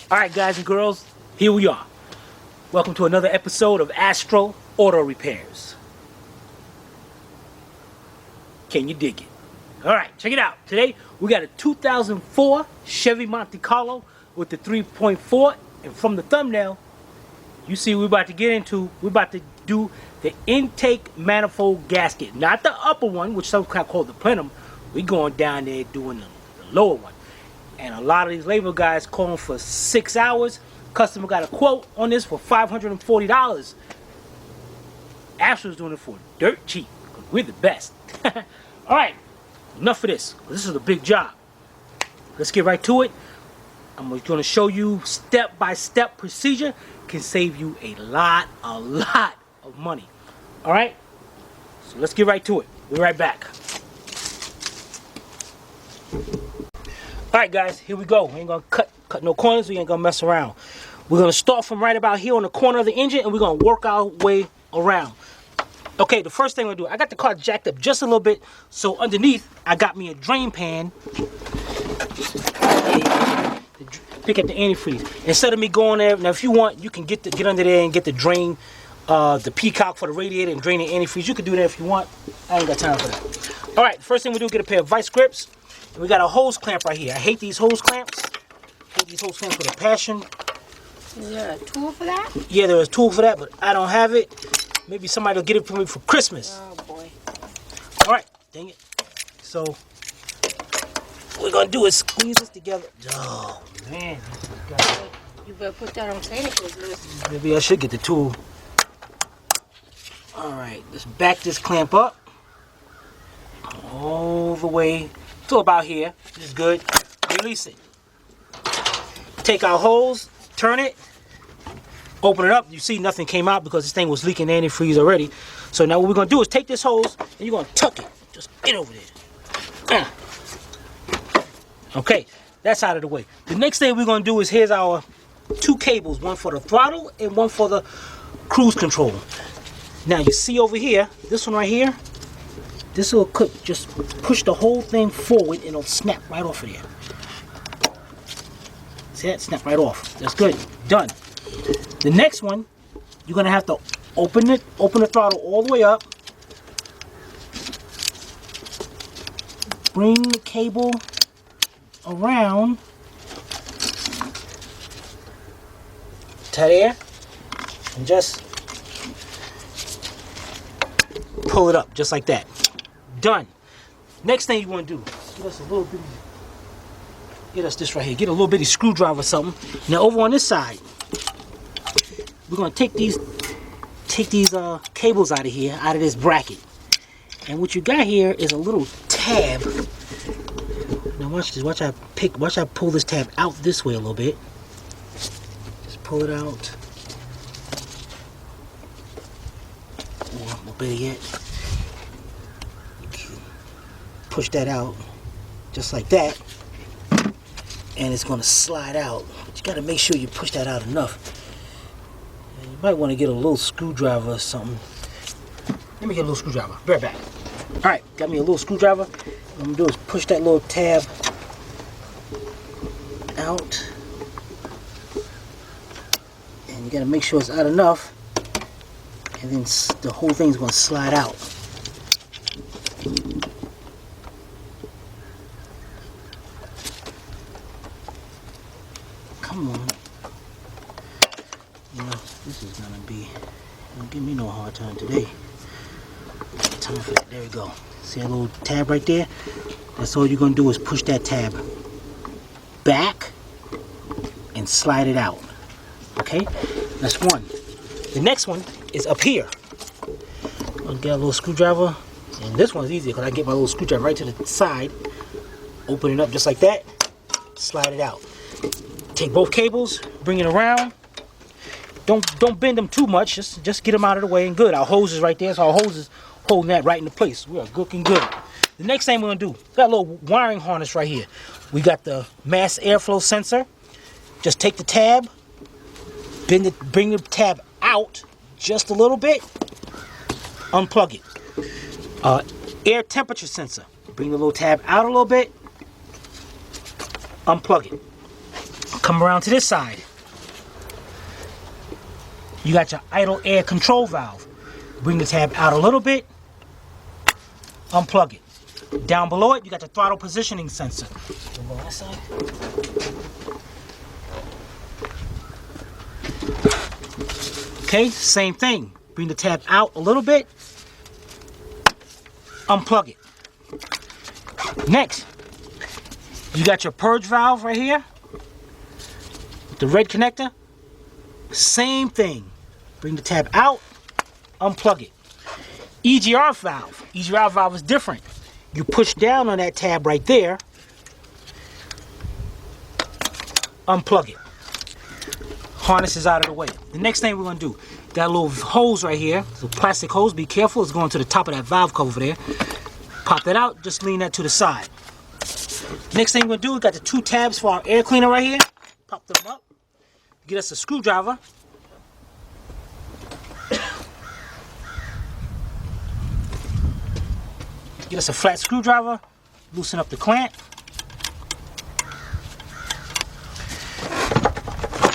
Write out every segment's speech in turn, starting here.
Alright guys and girls, here we are. Welcome to another episode of Astro Auto Repairs. Can you dig it? Alright, check it out. Today we got a 2004 Chevy Monte Carlo with the 3.4, and from the thumbnail you see we're about to do the intake manifold gasket. Not the upper one, which some kind of call the plenum. We're going down there doing the lower one. And a lot of these labor guys calling for 6 hours. Customer got a quote on this for $540. Astro's doing it for dirt cheap. We're the best. Alright, enough of this. This is a big job. Let's get right to it. I'm going to show you step-by-step procedure. Can save you a lot of money. Alright? So let's get right to it. We'll be right back. Alright guys, here we go. We ain't gonna cut no corners, we ain't gonna mess around. We're gonna start from right about here on the corner of the engine and we're gonna work our way around. Okay, the first thing we're gonna do, I got the car jacked up just a little bit, so underneath I got me a drain pan. Pick up the antifreeze. Instead of me going there, now if you want, you can get under there and get the drain, the peacock for the radiator and drain the antifreeze. You can do that if you want. I ain't got time for that. Alright, first thing we do, get a pair of vice grips. We got a hose clamp right here. I hate these hose clamps. I hate these hose clamps with a passion. Is there a tool for that? Yeah, there's a tool for that, but I don't have it. Maybe somebody will get it for me for Christmas. Oh boy. Alright, dang it. So, what we're going to do is squeeze this together. Oh, man. You better put that on Santa Claus list. Maybe I should get the tool. Alright, let's back this clamp up. All the way to about here. This is good. Release it. Take our hose, turn it, open it up. You see nothing came out because this thing was leaking antifreeze already. So now what we're going to do is take this hose and you're going to tuck it. Just get over there. Okay, that's out of the way. The next thing we're going to do is here's our two cables. One for the throttle and one for the cruise control. Now you see over here, this one right here, this little clip, just push the whole thing forward and it'll snap right off of there. See that? Snap right off. That's good. Done. The next one, you're going to have to open the throttle all the way up. Bring the cable around to there and just pull it up just like that. Done. Next thing you want to do, get us a little bitty, get us this right here. Get a little bitty screwdriver or something. Now over on this side, we're gonna take these cables out of here, out of this bracket. And what you got here is a little tab. Now watch this. Watch I pull this tab out this way a little bit. Just pull it out. Or better yet, push that out just like that, and it's going to slide out. But you got to make sure you push that out enough. And you might want to get a little screwdriver or something. Let me get a little screwdriver. Be right back. Alright, got me a little screwdriver. What I'm going to do is push that little tab out, and you got to make sure it's out enough, and then the whole thing's going to slide out. Come on. You know, this is gonna be, don't give me no hard time today. Time for that. There we go. See that little tab right there? That's all you're gonna do is push that tab back and slide it out. Okay? That's one. The next one is up here. I'll get a little screwdriver, and this one's easier because I get my little screwdriver right to the side, open it up just like that, slide it out. Take both cables, bring it around. Don't bend them too much. Just get them out of the way and good. Our hose is right there, so our hose is holding that right into place. We are looking good. The next thing we're gonna do, we got a little wiring harness right here. We got the mass airflow sensor. Just take the tab, bring the tab out just a little bit, unplug it. Air temperature sensor. Bring the little tab out a little bit, unplug it. Come around to this side. You got your idle air control valve. Bring the tab out a little bit. Unplug it. Down below it, you got the throttle positioning sensor. Go on that side. Okay, same thing. Bring the tab out a little bit. Unplug it. Next, you got your purge valve right here. The red connector. Same thing. Bring the tab out. Unplug it. EGR valve. EGR valve is different. You push down on that tab right there. Unplug it. Harness is out of the way. The next thing we're going to do, got a little hose right here. It's a plastic hose. Be careful. It's going to the top of that valve cover over there. Pop that out. Just lean that to the side. Next thing we're going to do, we got the 2 tabs for our air cleaner right here. Pop them up. Get us a screwdriver. Get us a flat screwdriver. Loosen up the clamp.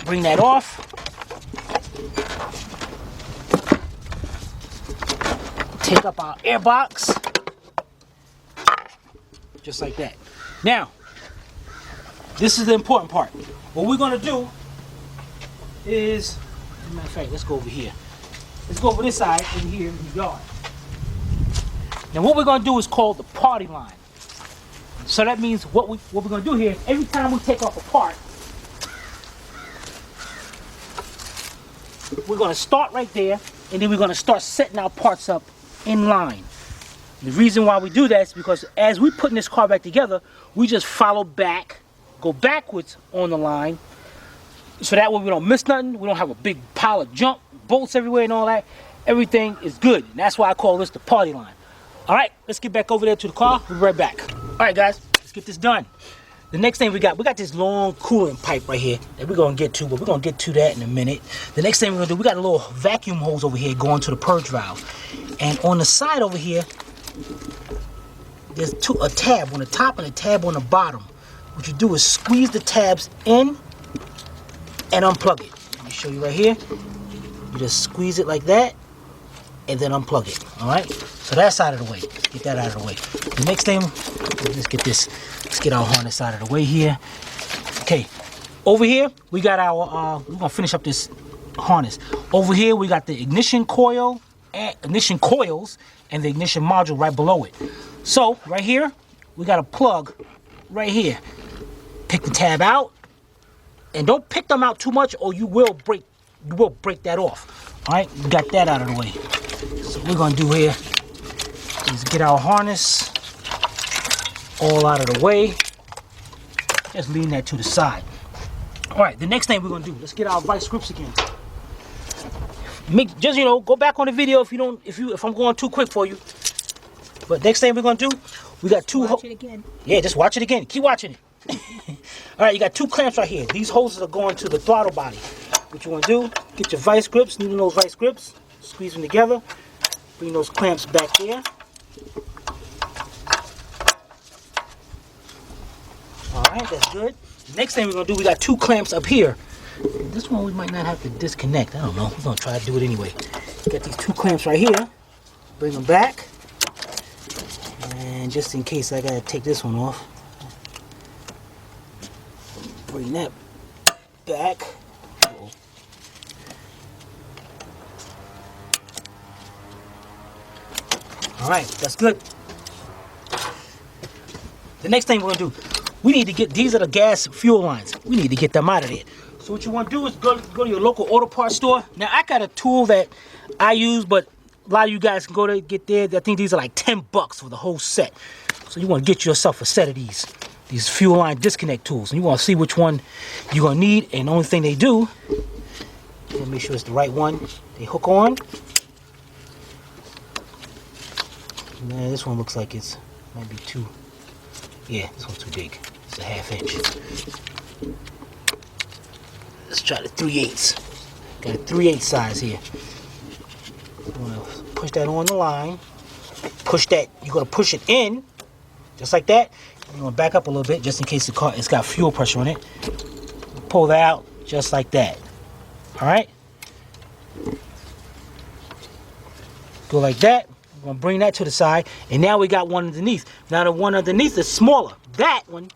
Bring that off. Take up our air box. Just like that. Now, this is the important part. What we're going to do is, as a matter of fact, let's go over here. Let's go over this side over here in the yard. Now what we're going to do is called the party line. So that means what we're going to do here, every time we take off a part, we're going to start right there, and then we're going to start setting our parts up in line. The reason why we do that is because as we're putting this car back together, we just follow back, go backwards on the line, so that way we don't miss nothing. We don't have a big pile of junk, bolts everywhere and all that. Everything is good. And that's why I call this the party line. All right, let's get back over there to the car. We'll be right back. All right, guys, let's get this done. The next thing we got this long coolant pipe right here that we're going to get to, but we're going to get to that in a minute. The next thing we're going to do, we got a little vacuum hose over here going to the purge valve. And on the side over here, there's a tab on the top and a tab on the bottom. What you do is squeeze the tabs in and unplug it. Let me show you right here. You just squeeze it like that and then unplug it. All right, so that's out of the way. Get that out of the way. The next thing, let's get our harness out of the way here. Okay, over here we got our we're gonna finish up this harness. Over here we got the ignition coils and the ignition module right below it. So right here we got a plug right here. Pick the tab out, and don't pick them out too much or you will break that off. All right, we got that out of the way. So what we're gonna do here is get our harness all out of the way. Just lean that to the side. All right, the next thing we're gonna do, let's get our vice grips again. Just, you know, go back on the video if I'm going too quick for you. But next thing we're gonna do, we got two. Watch it again. Yeah, just watch it again. Keep watching it. All right, you got 2 clamps right here. These hoses are going to the throttle body. What you want to do? Get your vice grips. Needing those vice grips, squeeze them together. Bring those clamps back there. All right, that's good. The next thing we're gonna do, we got 2 clamps up here. This one we might not have to disconnect. I don't know. We're gonna try to do it anyway. Got these 2 clamps right here. Bring them back. And just in case I gotta take this one off, bring that back. All right, that's good. The next thing we're gonna do, we need to get, these are the gas fuel lines. We need to get them out of there. So what you want to do is go to your local auto parts store. Now I got a tool that I use, but a lot of you guys can go to get there. I think these are like $10 for the whole set. So you want to get yourself a set of these fuel line disconnect tools, and you want to see which one you're gonna need. And the only thing they do, let me make sure it's the right one. They hook on. Man, this one looks like it's might be too. Yeah, this one's too big. It's a 1/2 inch. Let's try the 3/8. Got a 3/8 size here. You want to push that on the line. Push that. You're gonna push it in, just like that. You want to back up a little bit, just in case the car it's got fuel pressure on it. pull that out just like that. All right. Go like that. I'm gonna bring that to the side, and now we got one underneath. Now the one underneath is smaller. That one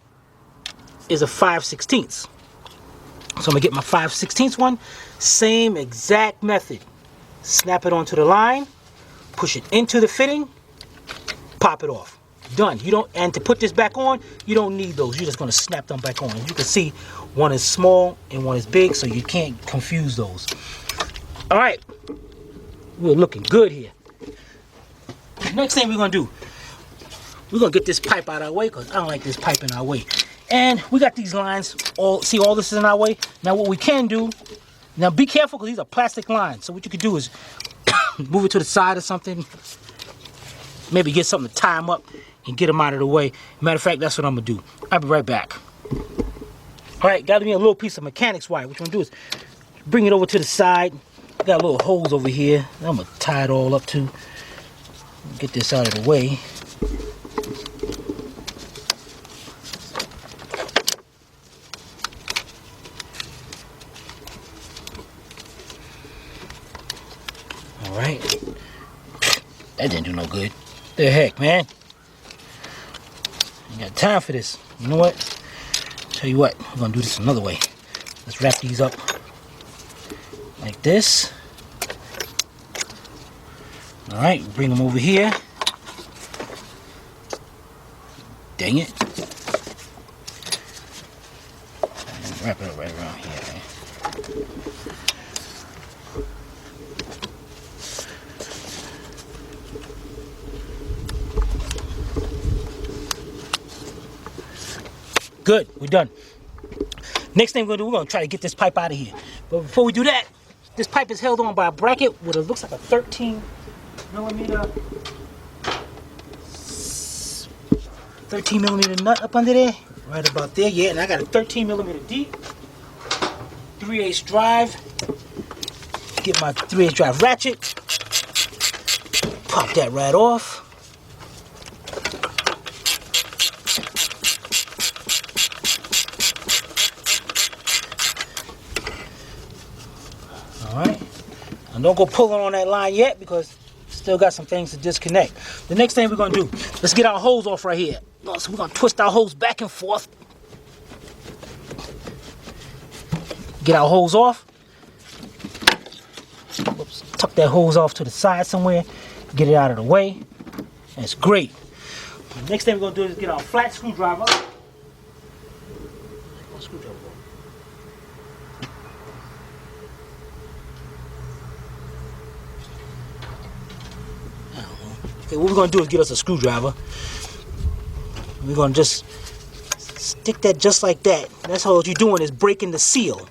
is a 5/16. So I'm gonna get my 5/16 one. Same exact method. Snap it onto the line, push it into the fitting, pop it off. Done. You don't, and to put this back on, you don't need those. You're just gonna snap them back on. As you can see, one is small and one is big, so you can't confuse those. All right, we're looking good here. Next thing we're gonna do, we're gonna get this pipe out of our way, because I don't like this pipe in our way. And we got these lines, all this is in our way. Now what we can do, now be careful, because these are plastic lines. So what you could do is move it to the side or something. Maybe get something to tie them up and get them out of the way. Matter of fact, that's what I'm gonna do. I'll be right back. All right, got me a little piece of mechanics wire. What you wanna do is bring it over to the side. Got little holes over here. I'm gonna tie it all up too. Get this out of the way. All right. That didn't do no good. The heck, man. Ain't got time for this. You know what? Tell you what, we're gonna do this another way. Let's wrap these up like this. All right, bring them over here. Dang it. And wrap it up right around here, man. Good, we're done. Next thing we're gonna do, we're gonna try to get this pipe out of here. But before we do that, this pipe is held on by a bracket with what looks like a 13 millimeter nut up under there, right about there. Yeah, and I got a 13 millimeter deep 3/8 drive. Get my 3/8 drive ratchet, pop that right off. All right, and don't go pulling on that line yet, because still got some things to disconnect. The next thing we're gonna do, let's get our hose off right here. So we're gonna twist our hose back and forth. Get our hose off. Oops, tuck that hose off to the side somewhere. Get it out of the way. That's great. The next thing we're gonna do is get our flat screwdriver. Okay, what we're going to do is get us a screwdriver. We're going to just stick that just like that. That's all you're doing is breaking the seal.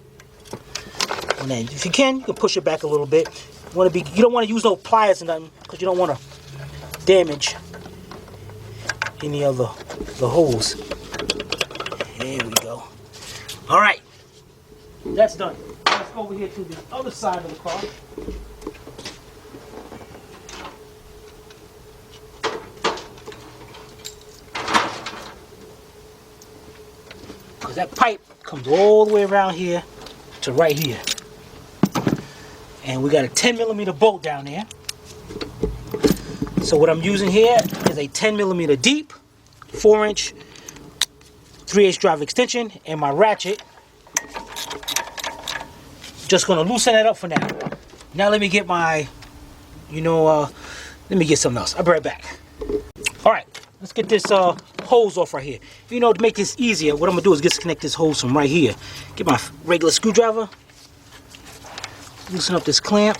And then if you can push it back a little bit. You don't want to use no pliers or nothing, because you don't want to damage any of the holes. There we go. All right, that's done. Let's go over here to the other side of the car. That pipe comes all the way around here to right here, and we got a 10 millimeter bolt down there. So what I'm using here is a 10 millimeter deep 4-inch 3/8 drive extension and my ratchet. Just gonna loosen that up for now. Now let me get my, let me get something else. I'll be right back. All right, let's get this hose off right here. To make this easier, what I'm gonna do is disconnect this hose from right here. Get my regular screwdriver, loosen up this clamp.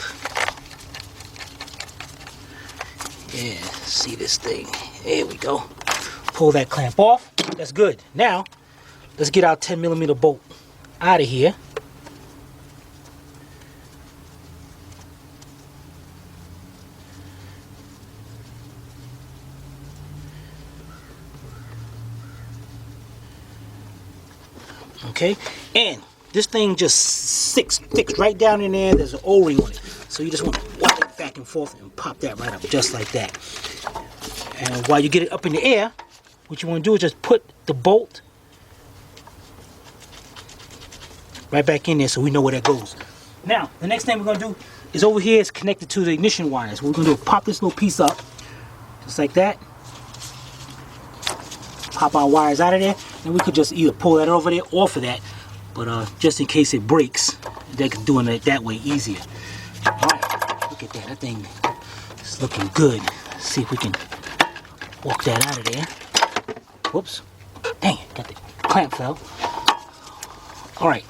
Yeah, see this thing. There we go. Pull that clamp off. That's good. Now, let's get our 10 millimeter bolt out of here. Okay, and this thing just sticks right down in there. There's an O-ring on it, so you just want to wipe it back and forth and pop that right up just like that. And while you get it up in the air, what you want to do is just put the bolt right back in there so we know where that goes. Now, the next thing we're going to do is over here is connected to the ignition wires. What we're going to do is pop this little piece up, just like that. Pop our wires out of there, and we could just either pull that over there off of that, but just in case it breaks, they can do it that way easier. Alright, look at that. That thing is looking good. Let's see if we can walk that out of there. Whoops. Dang it, got the clamp fell. Alright,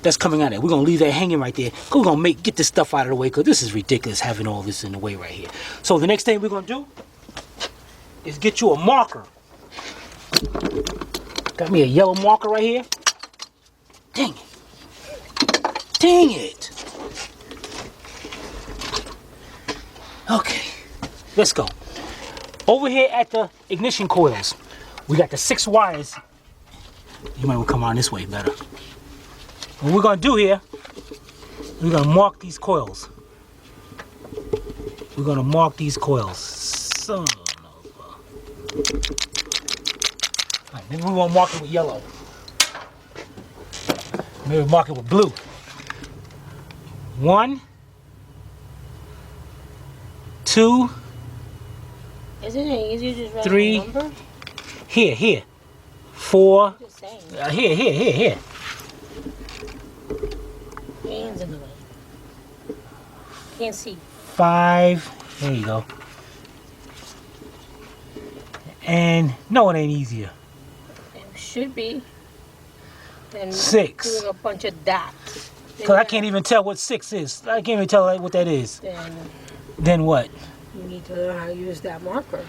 that's coming out of there. We're going to leave that hanging right there. We're going to get this stuff out of the way because this is ridiculous having all this in the way right here. So the next thing we're going to do is get you a marker. Got me a yellow marker right here. Dang it. Dang it. Okay, let's go. Over here at the ignition coils, we got the 6 wires. You might want to come on this way better. What we're going to do here, we're going to mark these coils. We're going to mark these coils. Son of a... Maybe we won't mark it with yellow. Maybe we'll mark it with blue. 1, 2, Isn't it easier to just write 3. a number? Here. 4. Just saying. Here. Hands in the way. Can't see. 5. There you go. And no, it ain't easier. It should be. And 6. doing a bunch of dots. Because I can't even tell what 6 is. I can't even tell what that is. Then what? You need to learn how to use that marker.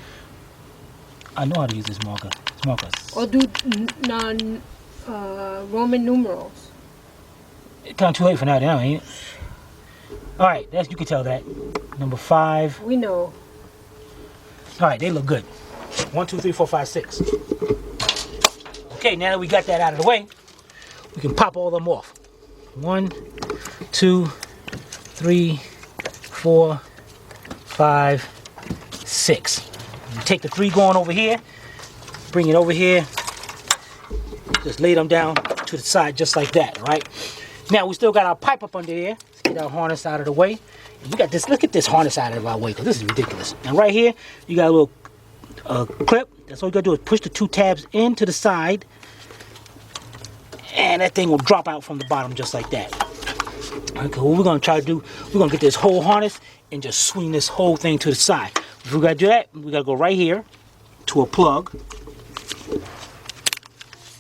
I know how to use this marker. This marker. Or do Roman numerals. It's kind of too late for now, ain't it? All right, you can tell that. Number 5. We know. All right, they look good. 1, 2, 3, 4, 5, 6. Okay, now that we got that out of the way, we can pop all them off. 1, 2, 3, 4, 5, 6. You take the 3 going over here, bring it over here, just lay them down to the side just like that, right? Now we still got our pipe up under there. Let's get our harness out of the way. And we got this, let's get this harness out of our way because this is ridiculous. And right here, you got a little clip. That's all you gotta do is push the 2 tabs into the side and that thing will drop out from the bottom just like that. Okay, what we're gonna try to do, we're gonna get this whole harness and just swing this whole thing to the side. If we gotta do that, we gotta go right here to a plug.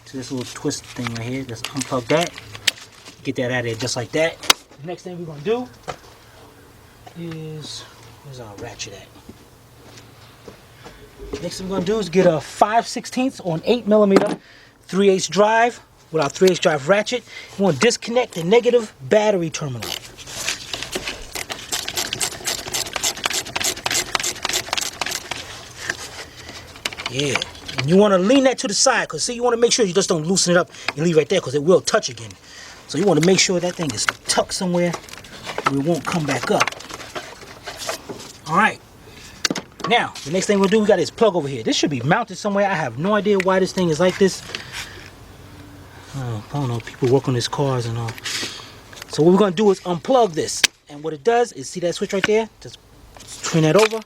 To this little twist thing right here, just unplug that. Get that out of there just like that. The next thing we're gonna do is, where's our ratchet at? Next thing we're gonna do is get a 5/16 on 8mm 3/8 drive with our 3/8 drive ratchet. We want to disconnect the negative battery terminal. Yeah, and you want to lean that to the side because see, you want to make sure you just don't loosen it up and leave it right there because it will touch again. So you want to make sure that thing is tucked somewhere where it won't come back up. All right. Now, the next thing we'll do, we got this plug over here. This should be mounted somewhere. I have no idea why this thing is like this. I don't know, people work on these cars and all. So what we're going to do is unplug this. And what it does is, see that switch right there? Just turn that over,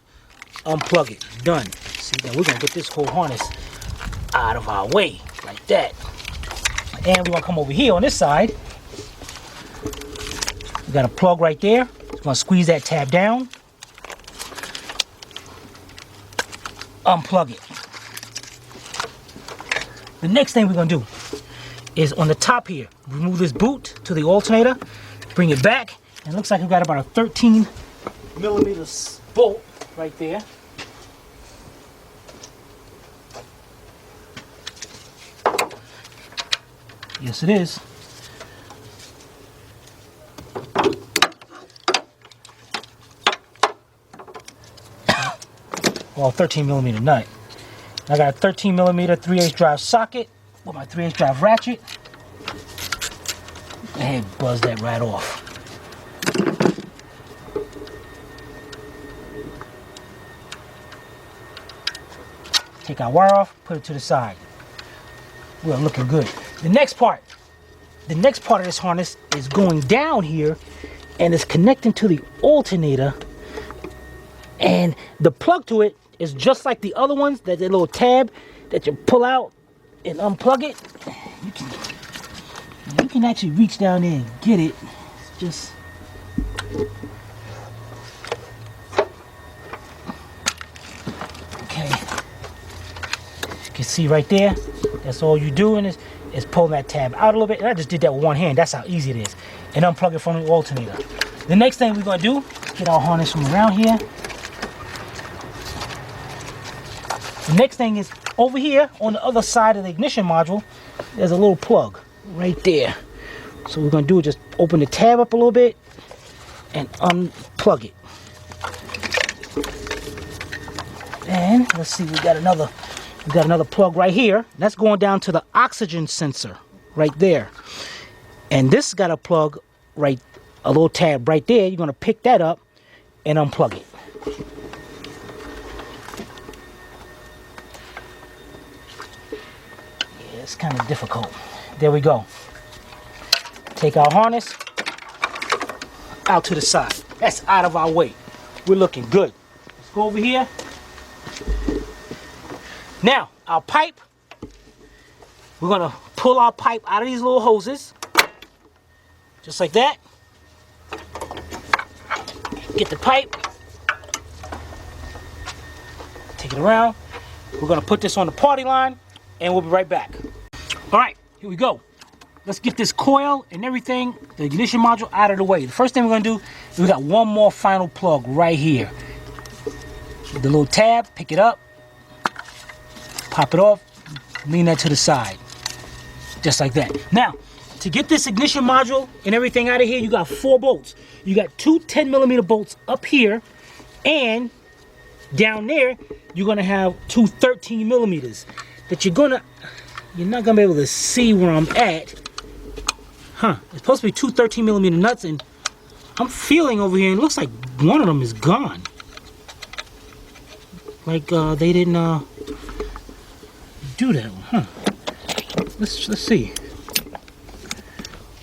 unplug it. Done. See, now we're going to get this whole harness out of our way, like that. And we're going to come over here on this side. We got a plug right there. We're going to squeeze that tab down. Unplug it. The next thing we're going to do is on the top here, remove this boot to the alternator, bring it back, and it looks like we've got about a 13mm bolt right there. Yes, it is. Well, 13mm nut. I got a 13mm 3/8 drive socket with my 3/8 drive ratchet. Go ahead and buzz that right off. Take our wire off, put it to the side. We're looking good. The next part, the next part of this harness is going down here and it's connecting to the alternator. And the plug to it is just like the other ones, that little tab that you pull out and unplug it. You can actually reach down there and get it. It's just... Okay. You can see right there, that's all you're doing is pull that tab out a little bit. And I just did that with one hand. That's how easy it is. And unplug it from the alternator. The next thing we're going to do, get our harness from around here. The next thing is over here on the other side of the ignition module, there's a little plug right there. So what we're going to do is just open the tab up a little bit and unplug it. And let's see, we got another plug right here. That's going down to the oxygen sensor right there. And this got a plug right, a little tab right there. You're going to pick that up and unplug it. Yeah, it's kind of difficult. There we go. Take our harness out to the side. That's out of our way. We're looking good. Let's go over here. Now, our pipe, we're going to pull our pipe out of these little hoses. Just like that. Get the pipe. Take it around. We're going to put this on the party line and we'll be right back. All right, here we go. Let's get this coil and everything, the ignition module, out of the way. The first thing we're going to do is we got one more final plug right here. The little tab, pick it up, pop it off, lean that to the side. Just like that. Now, to get this ignition module and everything out of here, you got 4 bolts. You got 2 10mm bolts up here, and down there, you're going to have 2 13mm that you're not going to be able to see where I'm at. It's supposed to be 2 13mm nuts, and I'm feeling over here, and it looks like one of them is gone. Like they didn't do that one, Let's see.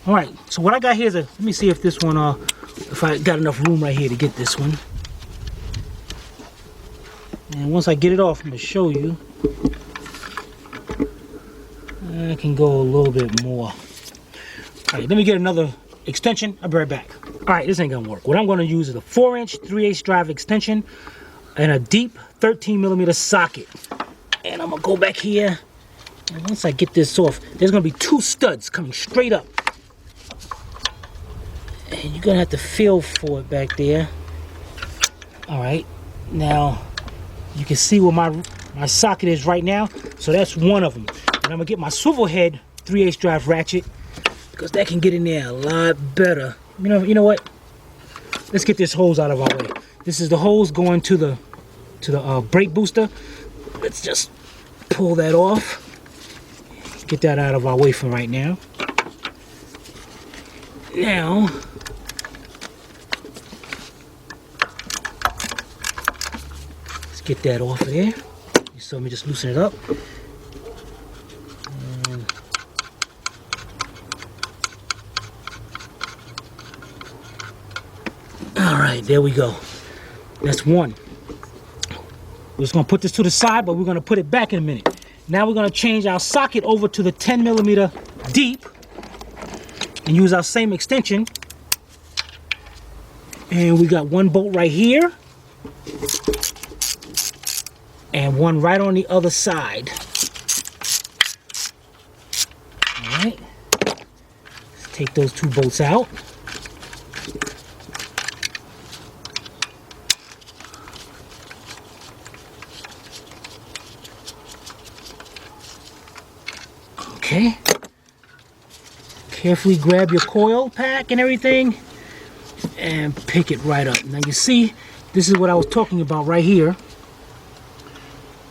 All right, so what I got here is let me see if this one, if I got enough room right here to get this one. And once I get it off, I'm gonna show you. I can go a little bit more. All right, let me get another extension. I'll be right back. All right, this ain't gonna work. What I'm gonna use is a 4-inch 3/8 drive extension and a deep 13mm socket. And I'm gonna go back here. And once I get this off, there's gonna be 2 studs coming straight up. And you're gonna have to feel for it back there. All right, now you can see where my socket is right now. So that's one of them. And I'm gonna get my swivel head 3/8 drive ratchet, because that can get in there a lot better. You know what? Let's get this hose out of our way. This is the hose going to the brake booster. Let's just pull that off. Get that out of our way for right now. Now, let's get that off of there. You saw me just loosen it up. Alright, there we go. That's one. We're just going to put this to the side, but we're going to put it back in a minute. Now we're going to change our socket over to the 10mm deep and use our same extension. And we got one bolt right here and one right on the other side. All right. Let's take those 2 bolts out. Okay, carefully grab your coil pack and everything and pick it right up. Now you see, this is what I was talking about right here.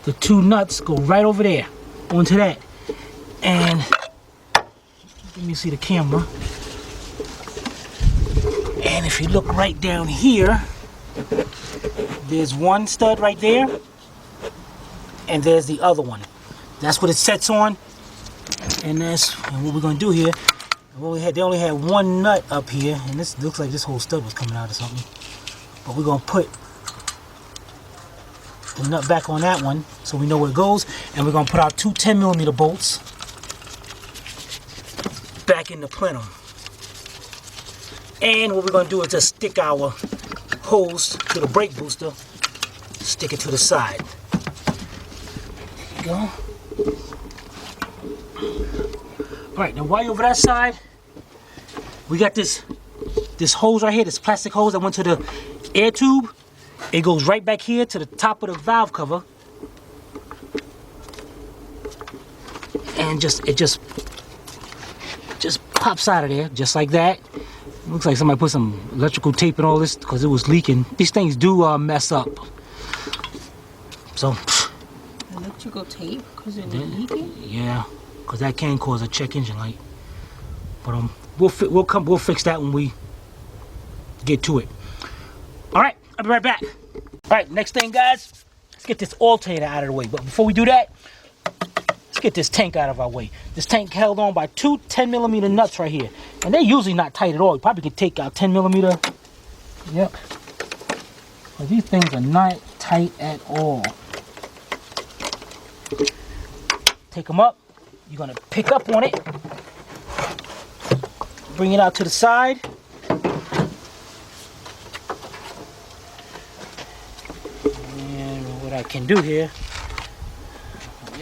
The 2 nuts go right over there onto that. And let me see the camera. And if you look right down here, there's one stud right there and there's the other one. That's what it sets on. And what we're going to do here, They only had one nut up here, and this looks like this whole stud was coming out or something. But we're gonna put the nut back on that one so we know where it goes, and we're gonna put our two 10mm bolts back in the plenum. And what we're gonna do is just stick our hose to the brake booster, stick it to the side. There you go. Alright, now while you're over that side, we got this hose right here, this plastic hose that went to the air tube. It goes right back here to the top of the valve cover. And it just pops out of there, just like that. Looks like somebody put some electrical tape and all this because it was leaking. These things do mess up. So. Electrical tape because it was leaking? Yeah, because that can cause a check engine light. But we'll fix that when we get to it. All right, I'll be right back. All right, next thing, guys, let's get this alternator out of the way. But before we do that, let's get this tank out of our way. This tank held on by two 10mm nuts right here. And they're usually not tight at all. You probably can take out 10mm. Yep. But these things are not tight at all. Take them up. You're going to pick up on it. Bring it out to the side. And what I can do here,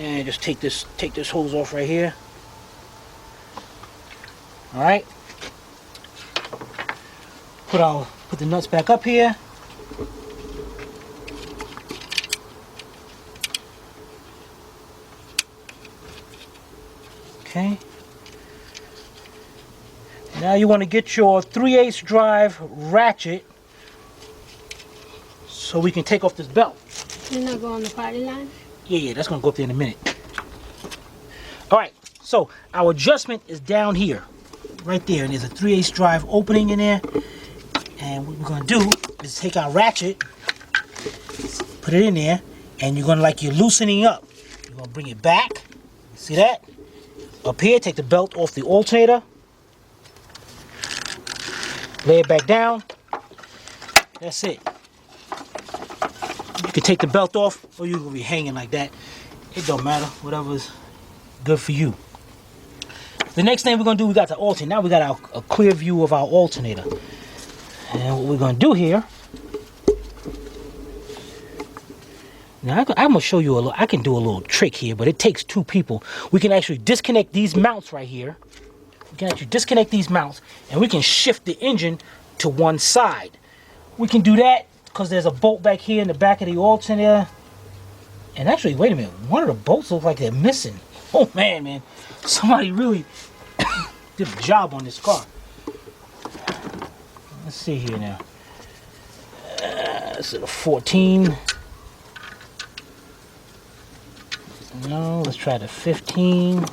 and just take this hose off right here. All right. Put the nuts back up here. Okay. Now you want to get your 3/8 drive ratchet so we can take off this belt. You're not going on the party line? Yeah, that's going to go up there in a minute. All right, so our adjustment is down here, right there. And there's a 3/8 drive opening in there. And what we're going to do is take our ratchet, put it in there, and you're going to, you're loosening up. You're going to bring it back. See that? Up here, take the belt off the alternator. Lay it back down. That's it. You can take the belt off, or you can be hanging like that. It don't matter. Whatever's good for you. The next thing we're going to do, we got the alternator. Now we got a clear view of our alternator. And what we're going to do here, now I'm going to show you I can do a little trick here, but it takes two people. We can actually disconnect these mounts right here. We can actually disconnect these mounts, and we can shift the engine to one side. We can do that because there's a bolt back here in the back of the alternator. And actually, wait a minute, one of the bolts looks like they're missing. Oh man, somebody really did a job on this car. Let's see here now. This is a 14. No, let's try the 15.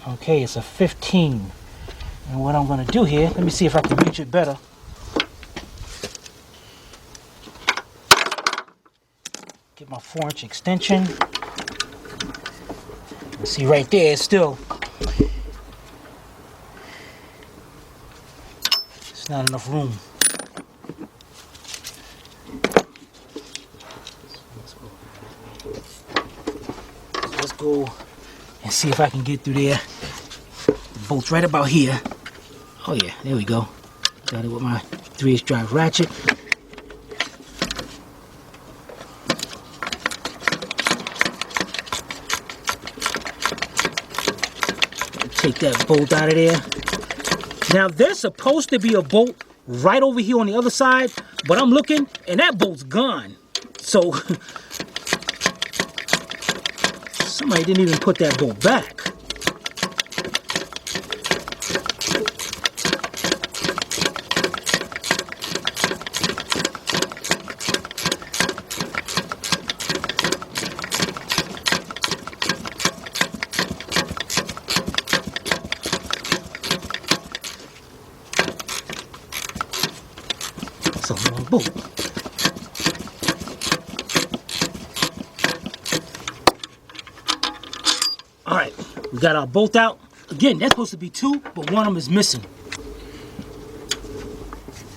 Okay, it's a 15. And what I'm going to do here, let me see if I can reach it better. Get my 4-inch extension. See right there, it's still, it's not enough room. So let's go and see if I can get through there. The bolt's right about here. Oh yeah, there we go. Got it with my 3/8 drive ratchet. Take that bolt out of there. Now there's supposed to be a bolt right over here on the other side, but I'm looking and that bolt's gone. So somebody didn't even put that bolt back. It's a long bolt. Alright, We got our bolt out. Again, that's supposed to be 2, but one of them is missing.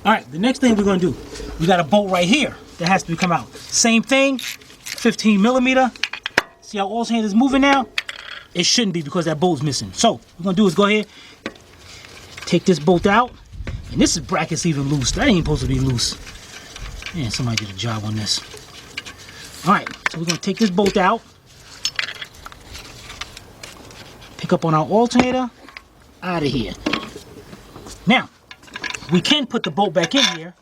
All right, the next thing we're gonna do, we got a bolt right here that has to come out. Same thing, 15 millimeter. See how alternator is moving now? It shouldn't be because that bolt's missing. So what we're gonna do is go ahead, take this bolt out, and this bracket's even loose. That ain't supposed to be loose. Man, somebody did a job on this. All right, so we're gonna take this bolt out, pick up on our alternator, out of here. Now, we can put the bolt back in here,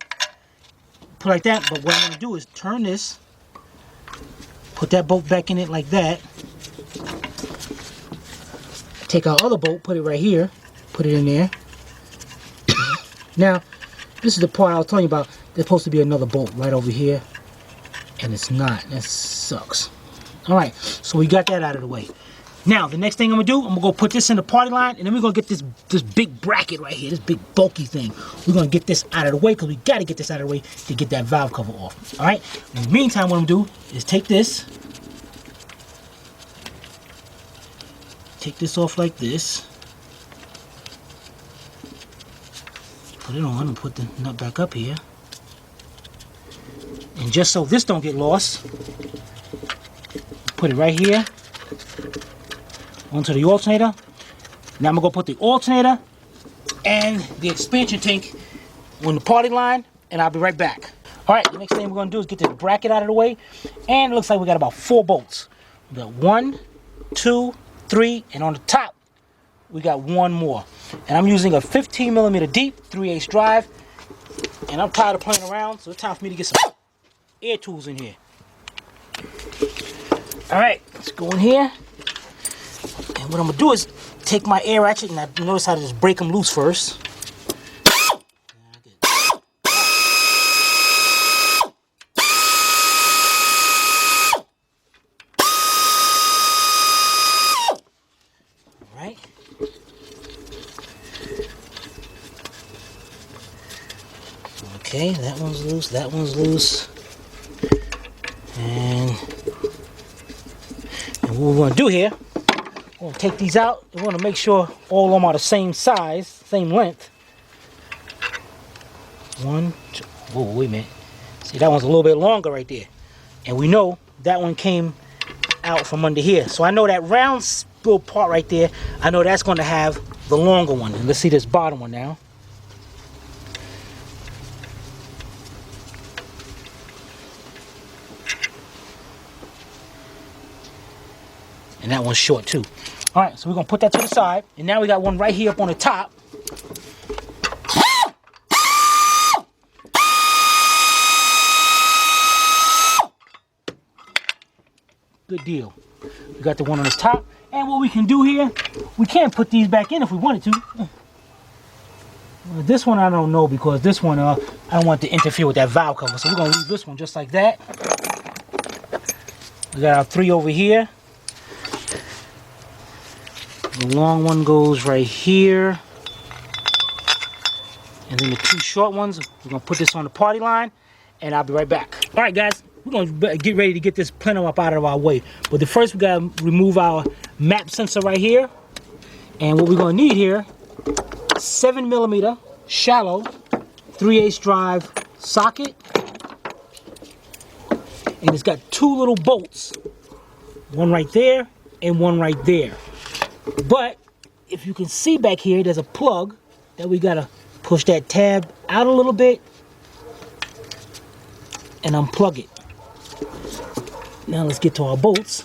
put like that, but what I'm gonna do is turn this, put that bolt back in it like that, take our other bolt, put it right here, put it in there. Now, this is the part I was telling you about. There's supposed to be another bolt right over here, and it's not. That sucks. All right, so we got that out of the way. Now, the next thing I'm gonna do, I'm gonna go put this in the party line, and then we're gonna get this big bracket right here, this big bulky thing. We're gonna get this out of the way, because we gotta get this out of the way to get that valve cover off. All right, in the meantime, what I'm gonna do is take this off like this, put it on, and put the nut back up here. And just so this don't get lost, put it right here onto the alternator. Now I'm gonna go put the alternator and the expansion tank on the party line, and I'll be right back. All right, the next thing we're gonna do is get this bracket out of the way, and it looks like we got about 4 bolts. We got 1, 2, 3, and on the top we got 1 more. And I'm using a 15 millimeter deep 3/8 drive, and I'm tired of playing around, so it's time for me to get some air tools in here. All right, let's go in here. And what I'm gonna do is take my air ratchet, and I notice how to just break them loose first. All right. Okay, that one's loose, that one's loose. And what we're gonna do here, we're gonna take these out. We want to make sure all of them are the same size, same length. 1, 2, whoa, wait a minute. See, that one's a little bit longer right there. And we know that one came out from under here. So I know that round little part right there, I know that's going to have the longer one. And let's see this bottom one now. And that one's short too. All right, so we're gonna put that to the side. And now we got one right here up on the top. Good deal. We got the one on the top. And what we can do here, we can put these back in if we wanted to. This one I don't know, because this one I don't want to interfere with that valve cover. So we're gonna leave this one just like that. We got our 3 over here. The long one goes right here. And then the 2 short ones, we're gonna put this on the party line, and I'll be right back. All right, guys, we're gonna get ready to get this plenum up out of our way. But the first, we gotta remove our map sensor right here. And what we're gonna need here, 7 millimeter shallow 3/8 drive socket. And it's got 2 little bolts, one right there and one right there. But if you can see back here, there's a plug that we gotta push that tab out a little bit and unplug it. Now let's get to our bolts.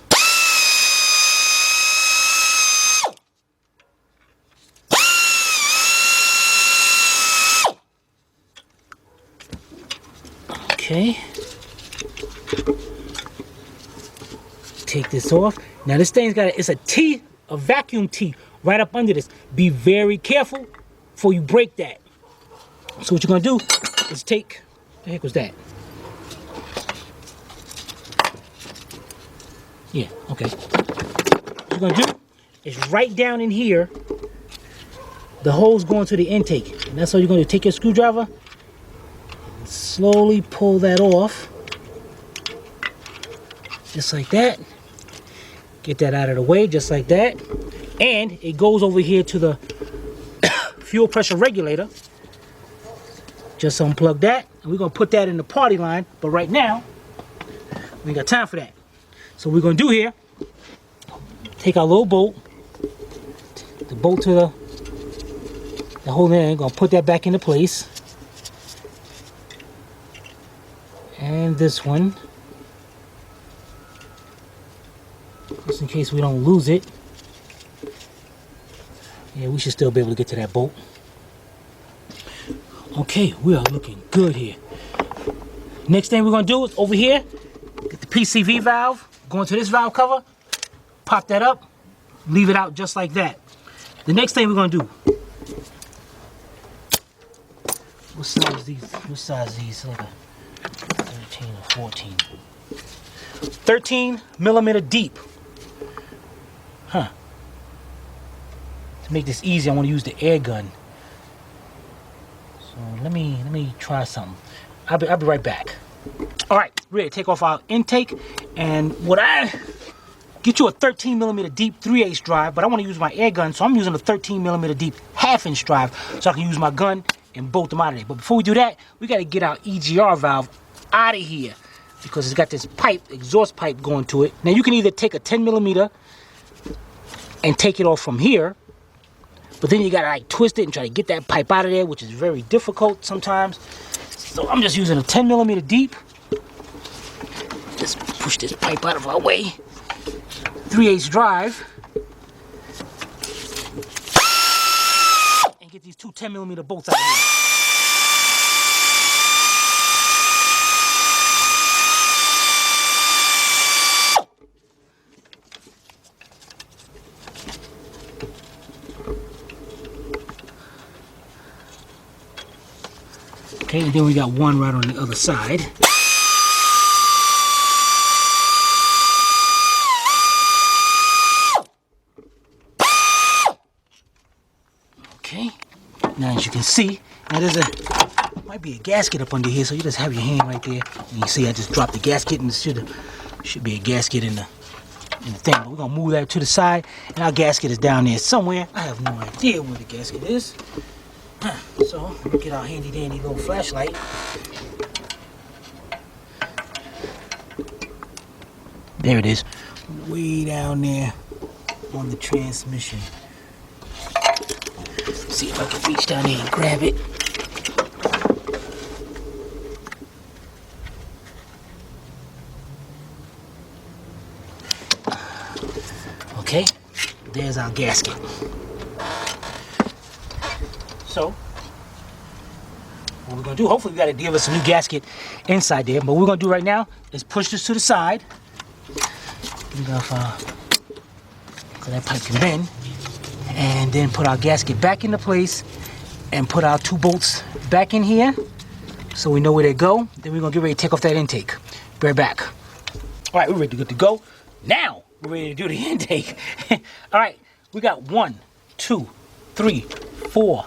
Okay. Take this off. Now this thing's it's a T, a vacuum T right up under this. Be very careful before you break that. So what you're gonna do is take, the heck was that? Yeah, okay. What you're gonna do is right down in here, the hole's going to the intake. And that's all you're gonna do. Take your screwdriver, and slowly pull that off. Just like that. Get that out of the way, just like that. And it goes over here to the fuel pressure regulator. Just unplug that, and we're gonna put that in the party line. But right now, we ain't got time for that. So what we're gonna do here, take our little bolt, the bolt to the whole thing, gonna put that back into place. And this one, just in case we don't lose it. Yeah, we should still be able to get to that bolt. Okay, we are looking good here. Next thing we're gonna do is over here, get the PCV valve, go into this valve cover, pop that up, leave it out just like that. The next thing we're gonna do, what size these? What size these? Like a 13 or 14. 13 millimeter deep. Huh. To make this easy, I want to use the air gun. So let me try something. I'll be right back. All right, we're ready to take off our intake, and what I get you a 13 millimeter deep 3/8 drive, but I want to use my air gun, so I'm using a 13 millimeter deep 1/2 inch drive, so I can use my gun and bolt them out of there. But before we do that, we got to get our EGR valve out of here because it's got this pipe, exhaust pipe going to it. Now you can either take a 10 millimeter and take it off from here, but then you gotta like twist it and try to get that pipe out of there, which is very difficult sometimes. So I'm just using a 10 millimeter deep. Let's push this pipe out of our way. 3/8 drive. And get these two 10 millimeter bolts out of here. Okay, and then we got one right on the other side. Okay, now as you can see, now there's might be a gasket up under here, so you just have your hand right there. And you see I just dropped the gasket, and should be a gasket in the thing. But we're gonna move that to the side, and our gasket is down there somewhere. I have no idea where the gasket is. So, we'll get our handy dandy little flashlight. There it is, way down there on the transmission. See if I can reach down there and grab it. Okay, there's our gasket. So, what we're gonna do, hopefully we gotta give us a new gasket inside there, but what we're gonna do right now is push this to the side. So that pipe can bend, and then put our gasket back into place and put our two bolts back in here so we know where they go. Then we're gonna get ready to take off that intake. Be right back. All right, we're ready to good to go. Now we're ready to do the intake. All right, we got 1, 2, 3, 4,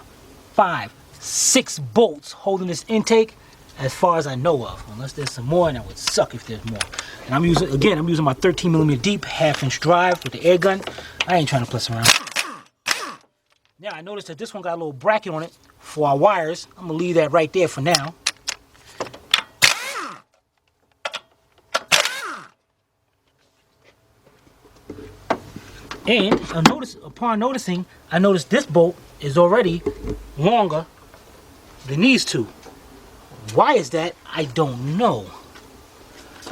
5, 6 bolts holding this intake as far as I know of, unless there's some more, and that would suck if there's more. And I'm using my 13 millimeter deep 1/2 inch drive with the air gun. I ain't trying to pless around. Now I noticed that this one got a little bracket on it for our wires. I'm gonna leave that right there for now. And upon noticing, I noticed this bolt is already longer than these two. Why is that? I don't know.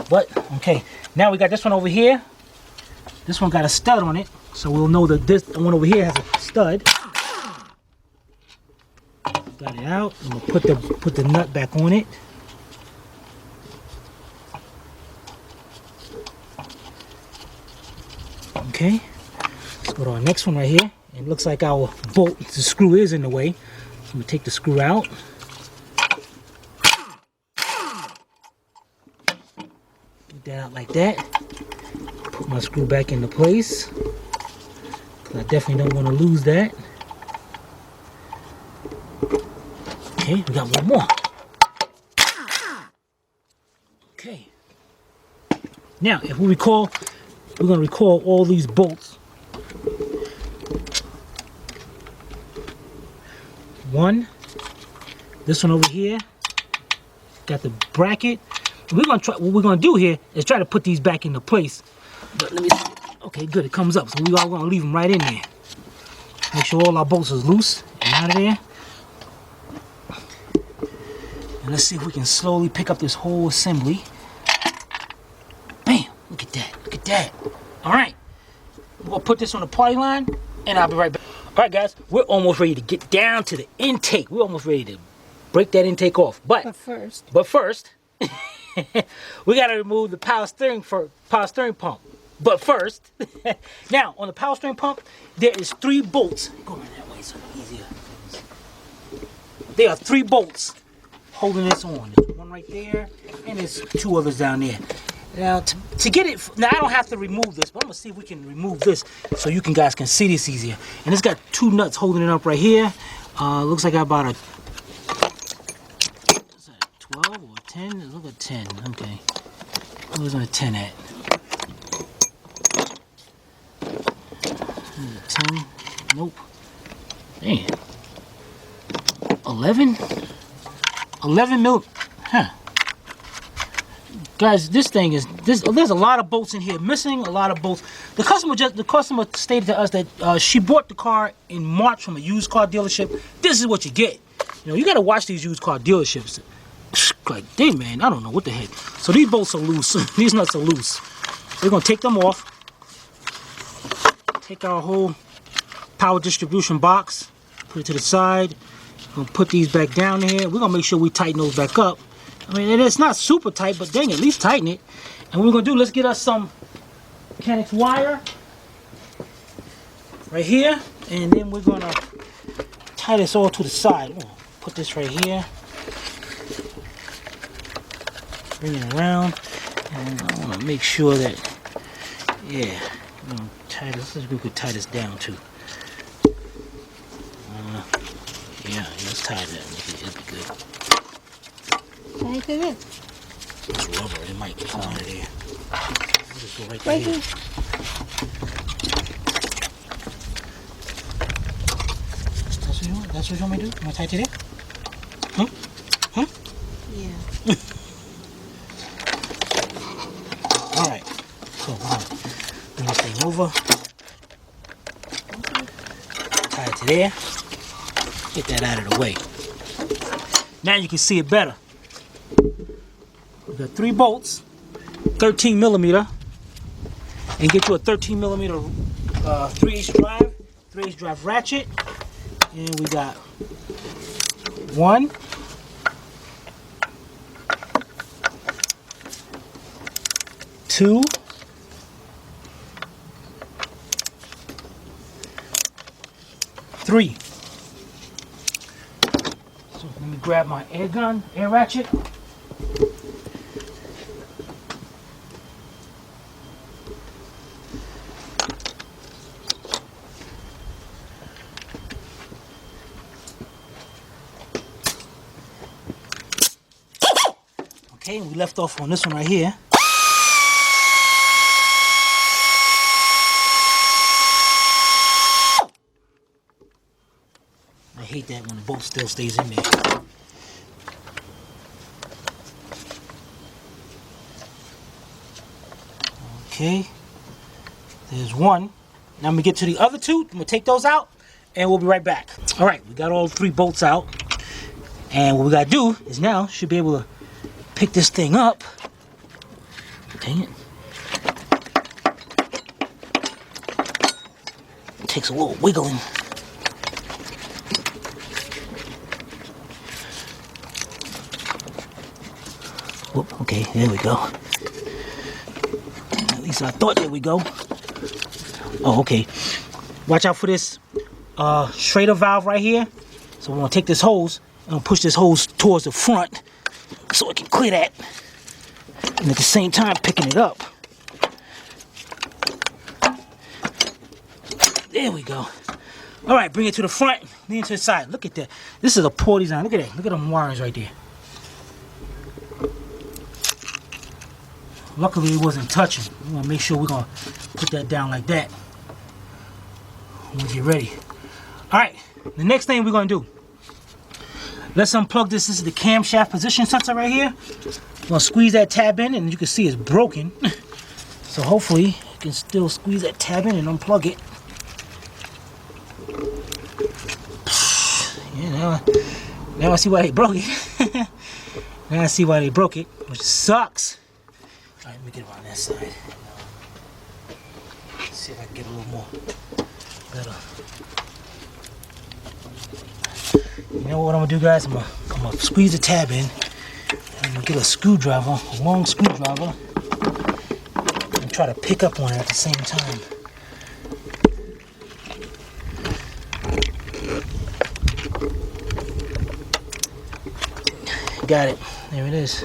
But, okay, now we got this one over here. This one got a stud on it, so we'll know that this one over here has a stud. Got it out, and we'll put the nut back on it. Okay, let's go to our next one right here. It looks like our bolt, the screw is in the way. So we take the screw out. Get that out like that. Put my screw back into place, because I definitely don't want to lose that. Okay, we got one more. Okay. Now, if we recall, we're going to recall all these bolts One. This one over here. Got the bracket. We're gonna try. What we're gonna do here is try to put these back into place. But let me. Okay, good. It comes up, so we are gonna leave them right in there. Make sure all our bolts is loose and out of there. And let's see if we can slowly pick up this whole assembly. Bam! Look at that. Look at that. All right. We're gonna put this on the party line, and I'll be right back. All right, guys. We're almost ready to get down to the intake. We're almost ready to break that intake off. But first, we gotta remove the power steering pump. But first, now on the power steering pump, there is 3 bolts. Go around that way so it's easier. There are 3 bolts holding this on. There's one right there, and there's 2 others down there. Now to get it, now I don't have to remove this, but I'm gonna see if we can remove this so you guys can see this easier. And it's got 2 nuts holding it up right here. Looks like I bought a 12 or 10. Look at 10. Okay, where's my 10 at? 10. Nope. Damn. 11 mil. Huh. Guys, this thing is there's a lot of bolts in here missing. A lot of bolts. The customer stated to us that she bought the car in March from a used car dealership. This is what you get. You know, you got to watch these used car dealerships. Like, damn, man, I don't know what the heck. So these bolts are loose. These nuts are loose. We're gonna take them off. Take our whole power distribution box, put it to the side. We're gonna put these back down here. We're gonna make sure we tighten those back up. I mean, it's not super tight, but dang, at least tighten it. And what we're gonna do, let's get us some mechanics wire right here, and then we're gonna tie this all to the side. We'll put this right here, bring it around, and I wanna make sure that, yeah, we're gonna tie this. We could tie this down too. Yeah, let's tie that. It'll be good. Tie it in. It's rubber. It might come out of there. I'll just go right here. That's what you want? That's what you want me to do? You want to tie it to there? Huh? Huh? Yeah. All right. So we're going to bring this thing over. Tie it to there. Get that out of the way. Now you can see it better. We got 3 bolts, 13 millimeter, and get you a 13 millimeter 3/8 drive ratchet. And we got 1, 2, 3. So let me grab my air ratchet. Okay, and we left off on this one right here. I hate that when the bolt still stays in there. Okay, there's 1. Now I'm gonna get to the other 2. I'm gonna take those out, and we'll be right back. All right, we got all 3 bolts out, and what we gotta do is now should be able to pick this thing up. Dang it. It takes a little wiggling. Whoop, okay, there we go. At least I thought, there we go. Oh, okay. Watch out for this Schrader valve right here. So we're gonna take this hose and push this hose towards the front so it can clear that. And at the same time, picking it up. There we go. All right, bring it to the front, then to the side. Look at that. This is a poor design. Look at that. Look at them wires right there. Luckily, it wasn't touching. We want to make sure we're going to put that down like that when we get ready. All right, the next thing we're going to do, Let's unplug this. This is the camshaft position sensor right here. I'm gonna squeeze that tab in, and you can see it's broken. So hopefully you can still squeeze that tab in and unplug it. Yeah, now I see why they broke it. Now I see why they broke it, which sucks. All right, let me get around that side. Let's see if I can get a little more better. You know what I'm gonna do, guys? I'm gonna squeeze the tab in. And I'm gonna get a screwdriver, a long screwdriver, and try to pick up on it at the same time. Got it. There it is.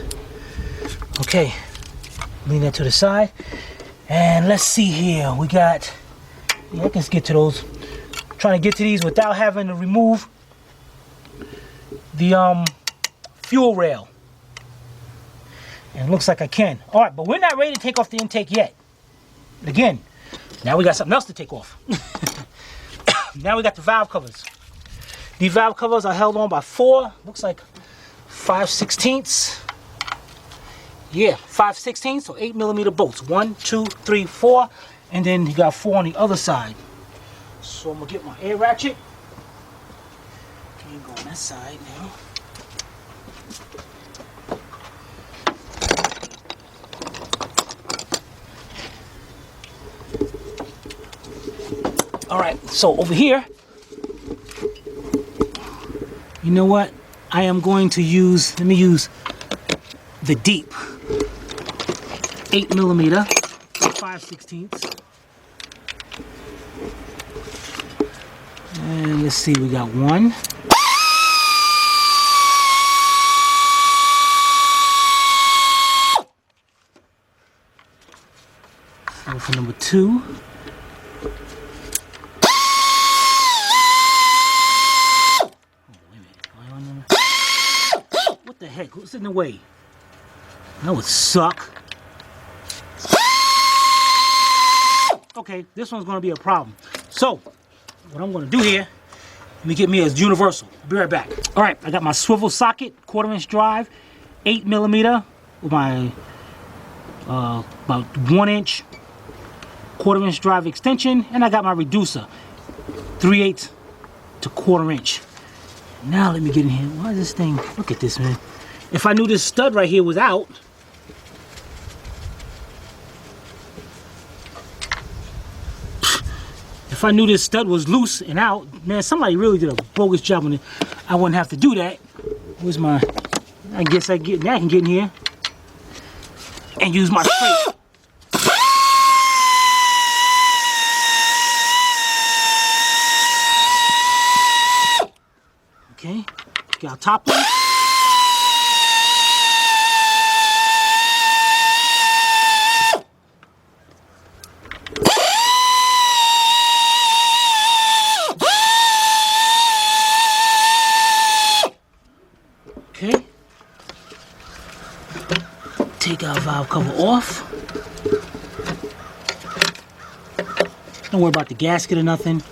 Okay. Lean that to the side. And let's see here. We got... Yeah, I can get to those. I'm trying to get to these without having to remove the fuel rail. And it looks like I can. Alright, but we're not ready to take off the intake yet. Again, now we got something else to take off. Now we got the valve covers. These valve covers are held on by 4, looks like 5/16. Yeah, 5/16, so 8mm bolts. 1, 2, 3, 4, and then you got 4 on the other side. So I'm gonna get my air ratchet. Can't go on that side now. All right, so over here, you know what? I am going to use, let me use the deep 8mm 5/16. And let's see, we got 1. Go for number 2. What the heck? What's in the way? That would suck. Okay, this one's going to be a problem. So, what I'm going to do here, let me get me a universal. I'll be right back. All right, I got my swivel socket, 1/4" drive, 8mm with my about 1" 1/4" drive extension, and I got my reducer, 3/8 to 1/4". Now let me get in here. Why is this thing? Look at this, man. If I knew this stud right here was out, if I knew this stud was loose and out, man, somebody really did a bogus job on it. I wouldn't have to do that. Where's my? I guess I can get in here and use my straight. Okay, got our top one. Okay, take our valve cover off. Don't worry about the gasket or nothing.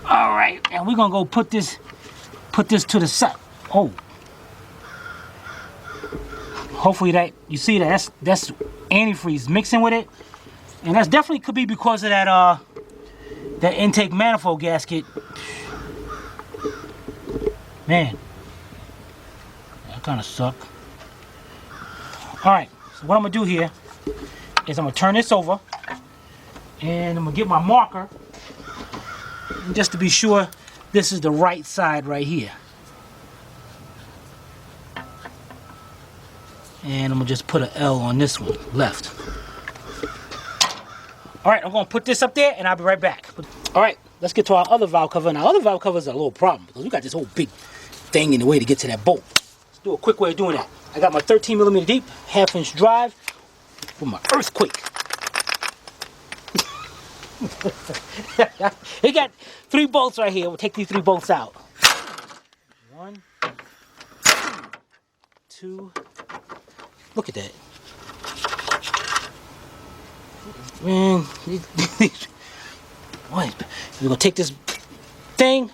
Alright, and we're gonna go put this to the side. Oh. Hopefully that you see that's antifreeze mixing with it. And that's definitely could be because of that that intake manifold gasket. Man. That kinda suck. Alright, so what I'm gonna do here is I'm gonna turn this over and I'm gonna get my marker. Just to be sure this is the right side right here. And I'm gonna just put an L on this one, left. All right, I'm gonna put this up there and I'll be right back. All right, let's get to our other valve cover. Now, other valve covers are a little problem because we got this whole big thing in the way to get to that bolt. Let's do a quick way of doing that. I got my 13mm deep, 1/2" drive with my earthquake. It got 3 bolts right here. We'll take these 3 bolts out. 1, 2. Look at that. Man, we're gonna take this thing,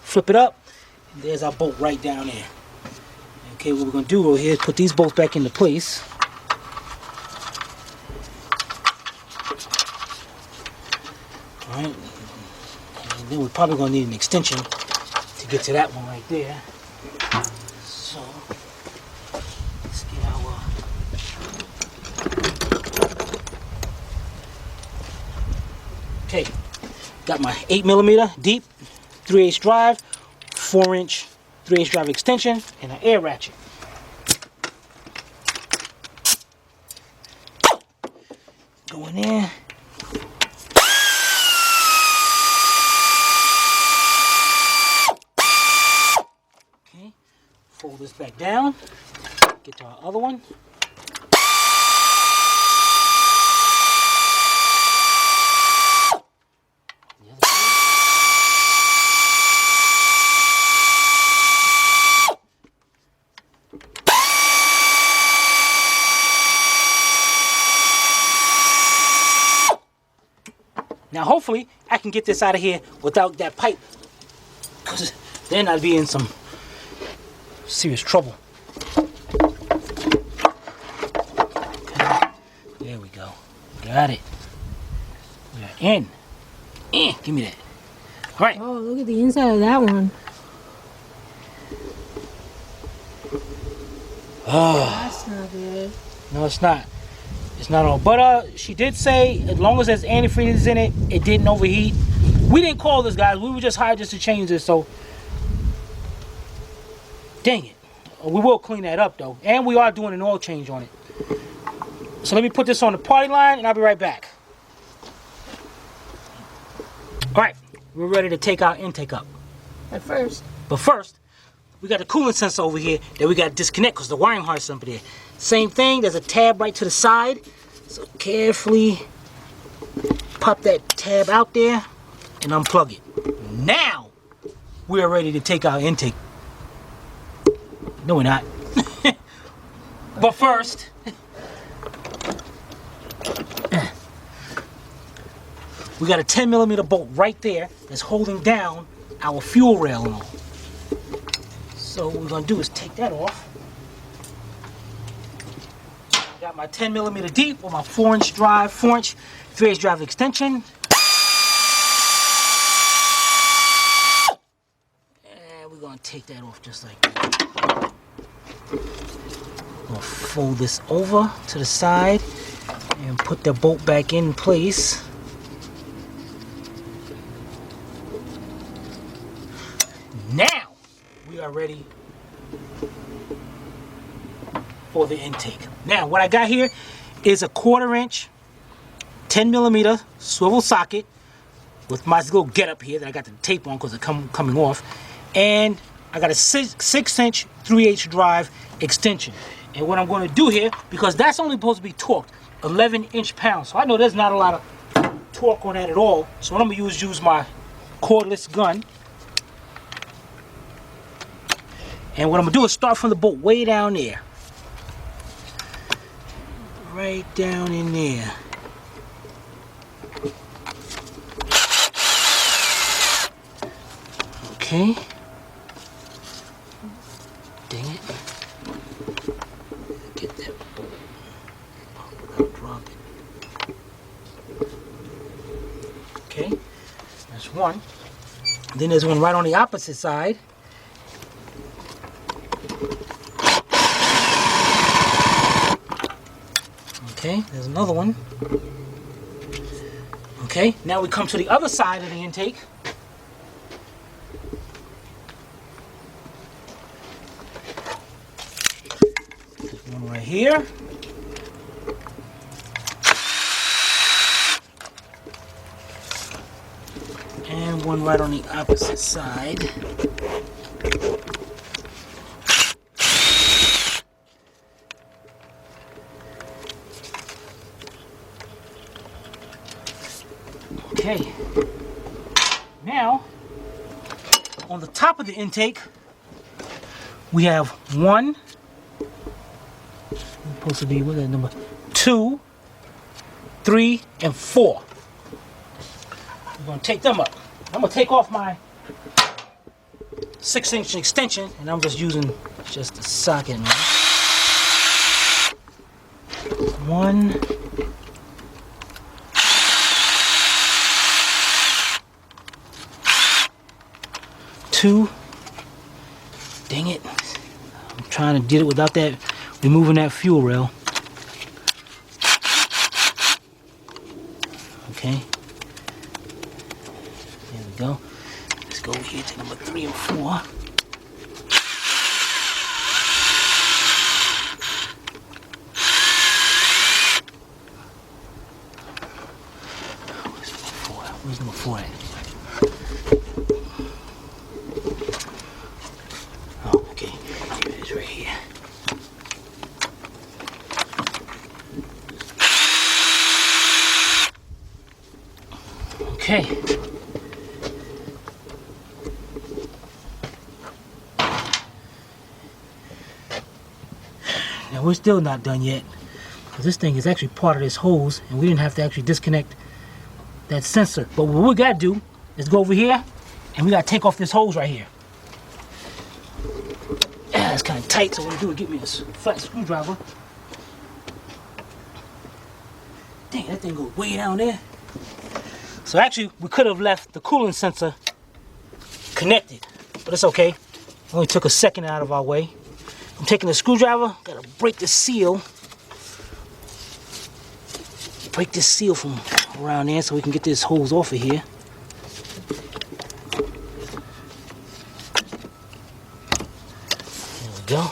flip it up, There's our bolt right down there. Okay, what we're going to do over here is put these bolts back into place. Alright. And then we're probably going to need an extension to get to that one right there. So, let's get our... Okay, got my 8mm deep 3/8 drive, 4-inch 3/8 drive extension, and an air ratchet. Go in there. Okay, fold this back down. Get to our other one. Now hopefully I can get this out of here without that pipe, because then I'd be in some serious trouble. Okay. There we go. Got it. We're in. Give me that. All right. Oh, look at the inside of that one. Oh. That's not good. No, it's not. It's not all. But she did say as long as there's antifreeze in it, it didn't overheat. We didn't call this, guys. We were just hired just to change this. So, dang it. We will clean that up though, and we are doing an oil change on it. So let me put this on the party line, and I'll be right back. All right, we're ready to take our intake up. But first, we got a coolant sensor over here that we got to disconnect because the wiring harness is up there. Same thing, there's a tab right to the side. So carefully pop that tab out there and unplug it. Now we are ready to take our intake. No, we're not. But first, we got a 10mm bolt right there that's holding down our fuel rail and all. So what we're gonna do is take that off. I got my 10mm deep with my 4-inch drive, 4-inch 3/8 drive extension. And we're gonna take that off just like that. We'll fold this over to the side and put the bolt back in place. Now we are ready for the intake. Now what I got here is a 1/4-inch 10mm swivel socket with my little get up here that I got the tape on because it's coming off, and I got a 6-inch 3/8 drive extension. And what I'm going to do here, because that's only supposed to be torqued 11 inch-pounds, so I know there's not a lot of torque on that at all. So what I'm going to use my cordless gun. And what I'm going to do is start from the bolt way down there. Right down in there. Okay. Dang it. Get that bolt. Oh, drop it. Okay. That's one. Then there's one right on the opposite side. Okay, there's another one. Okay, now we come to the other side of the intake. There's one right here. And one right on the opposite side. Okay, now on the top of the intake we have one, supposed to be, what is that number? 2, 3, and 4. We're going to take them up. I'm going to take off my 6-inch extension, and I'm just using just a socket. One. 2. Dang it. I'm trying to get it without that removing that fuel rail. Okay. There we go. Let's go over here to number 3 and 4. Where's number 4 at? Oh, okay. Here it is right here. Okay. Now we're still not done yet, because this thing is actually part of this hose, and we didn't have to actually disconnect that sensor. But what we gotta do is go over here, and we gotta take off this hose right here. Yeah, it's kind of tight, so what I'm gonna do is get me a flat screwdriver. Dang, that thing goes way down there. So actually, we could have left the coolant sensor connected, but it's okay. It only took a second out of our way. I'm taking the screwdriver, gotta break the seal. Break this seal from around there so we can get this hose off of here. There we go.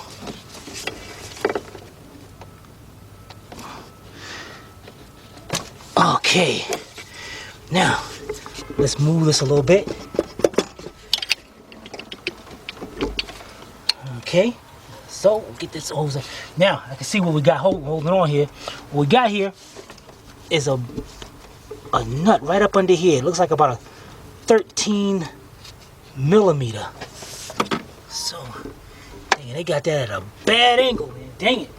Okay. Now, let's move this a little bit. Okay. So, we'll get this hose in. Now, I can see what we got holding on here. What we got here is a nut right up under here. It looks like about a 13 millimeter. So, dang it, they got that at a bad angle, man. Dang it.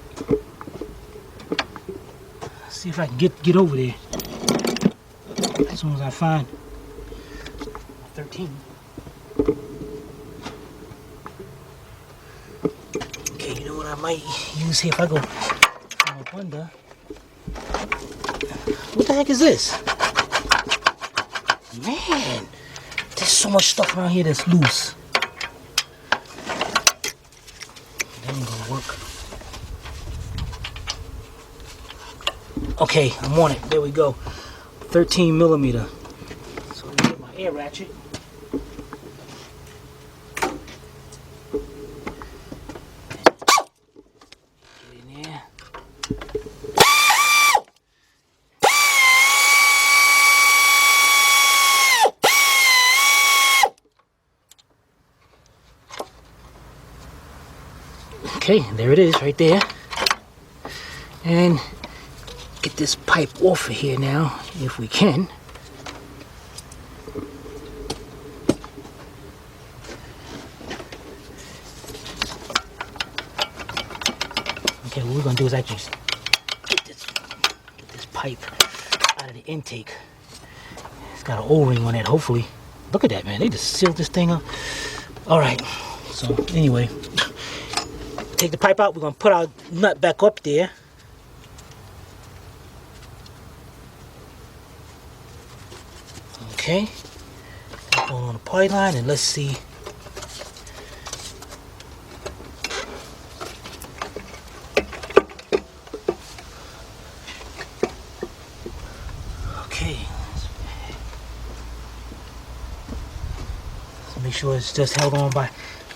Let's see if I can get over there. As soon as I find 13. Okay, you know what I might use here if I go from up under. What the heck is this? Man, there's so much stuff around here that's loose. That ain't gonna work. Okay, I'm on it. There we go. 13 millimeter. So let me get my air ratchet. Get in there. Okay, there it is right there. And get this pipe off of here now, if we can. Okay, what we're gonna do is actually get this pipe out of the intake. It's got an O-ring on it, hopefully. Look at that, man, they just sealed this thing up. All right, so anyway, take the pipe out, we're gonna put our nut back up there. Okay, going on the poly line, and let's see. Okay, let's make sure it's just held on by,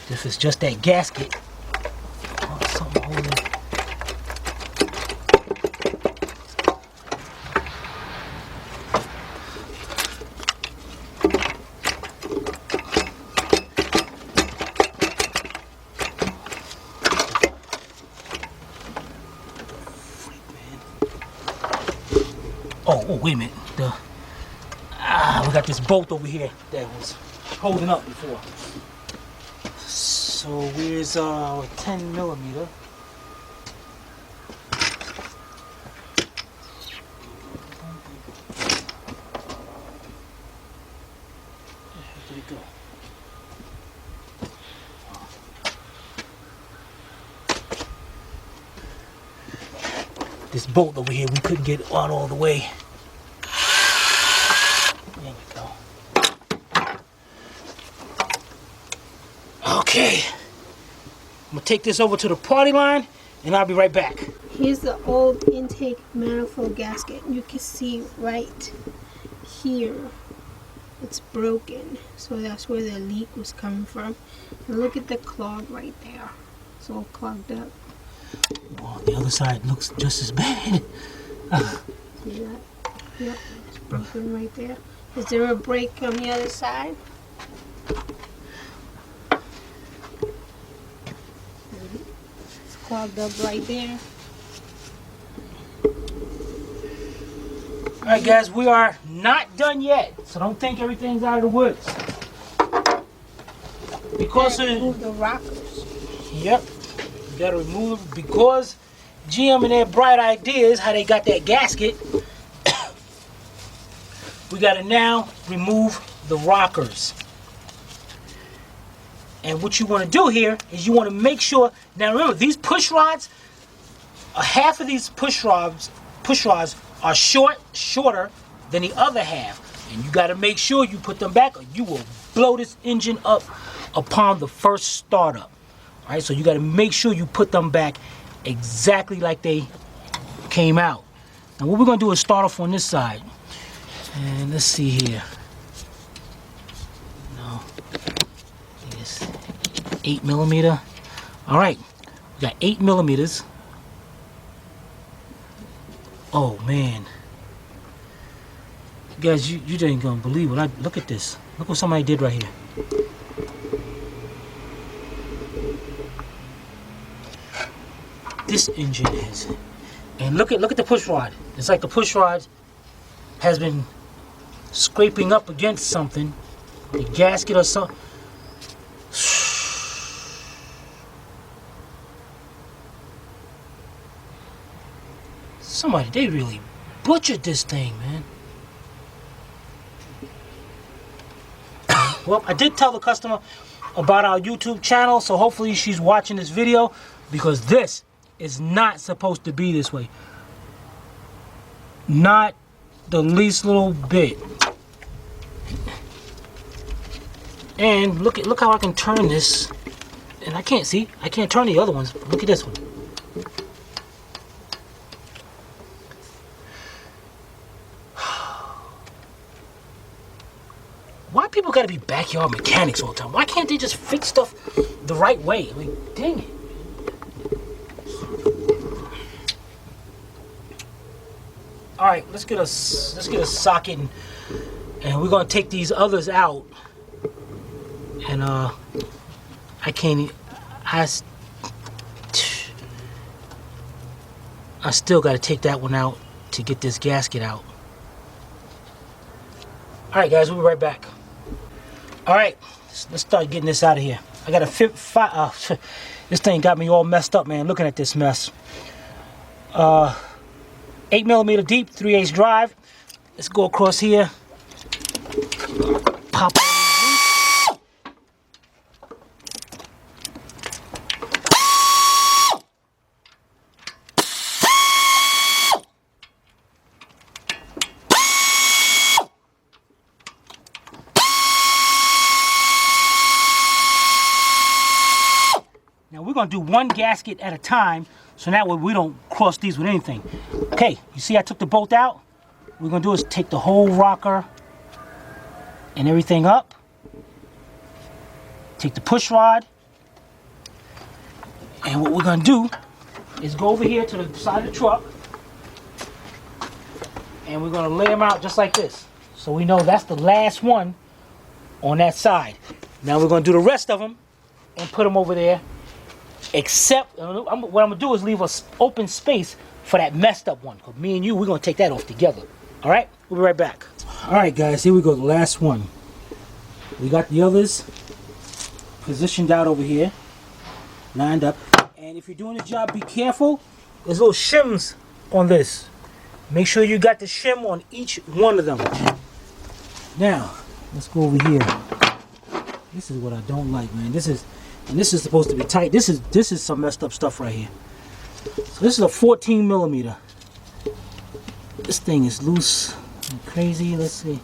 if it's just that gasket. Oh, something holding. Oh, wait a minute. We got this bolt over here that was holding up before. So where's our 10 millimeter? Where did it go? this bolt over here, we couldn't get out all the way. There we go. Okay. I'm gonna take this over to the party line and I'll be right back. Here's the old intake manifold gasket. You can see right here. It's broken. So that's where the leak was coming from. And look at the clog right there. It's all clogged up. Well, the other side looks just as bad. See that? Yep, it's broken right there. Is there a break on the other side? It's clogged up right there. Alright guys, we are not done yet. So don't think everything's out of the woods. Because Move the rockers. Yep. You gotta remove it because GM and their bright ideas, how they got that gasket. We gotta now remove the rockers. And what you want to do here is you want to make sure. Now remember, these push rods, half of these push rods are shorter than the other half, and you got to make sure you put them back, or you will blow this engine up upon the first startup. All right, so you got to make sure you put them back exactly like they came out. Now what we're gonna do is start off on this side, and let's see here. No, yes, 8mm. All right, we got 8mm. Oh man, you guys, you ain't gonna believe what look at this. Look what somebody did right here. This engine is, and look at the push rod. It's like the push rod has been scraping up against something, the gasket or something. Somebody, they really butchered this thing, man. Well, I did tell the customer about our YouTube channel, so hopefully she's watching this video, because this is not supposed to be this way. Not the least little bit. And look how I can turn this. And I can't turn the other ones. Look at this one. Why people gotta be backyard mechanics all the time? Why can't they just fix stuff the right way? I mean, dang it. All right, let's get a socket, and we're gonna take these others out. And I still gotta take that one out to get this gasket out. All right, guys, we'll be right back. All right, let's start getting this out of here. I got a this thing got me all messed up, man. Looking at this mess. 8mm deep, 3/8 drive. Let's go across here. Pop. Now we're gonna do one gasket at a time, so that way we don't cross these with anything. Okay, you see I took the bolt out? What we're gonna do is take the whole rocker and everything up. Take the push rod. And what we're gonna do is go over here to the side of the truck. And we're gonna lay them out just like this. So we know that's the last one on that side. Now we're gonna do the rest of them and put them over there. Except, what I'm gonna do is leave us open space for that messed up one. Cause me and you, we're gonna take that off together. All right, we'll be right back. All right, guys, here we go. The last one. We got the others positioned out over here, lined up. And if you're doing the job, be careful. There's little shims on this. Make sure you got the shim on each one of them. Now, let's go over here. This is what I don't like, man. This is supposed to be tight. This is some messed up stuff right here. So this is a 14mm. This thing is loose and crazy. Let's see.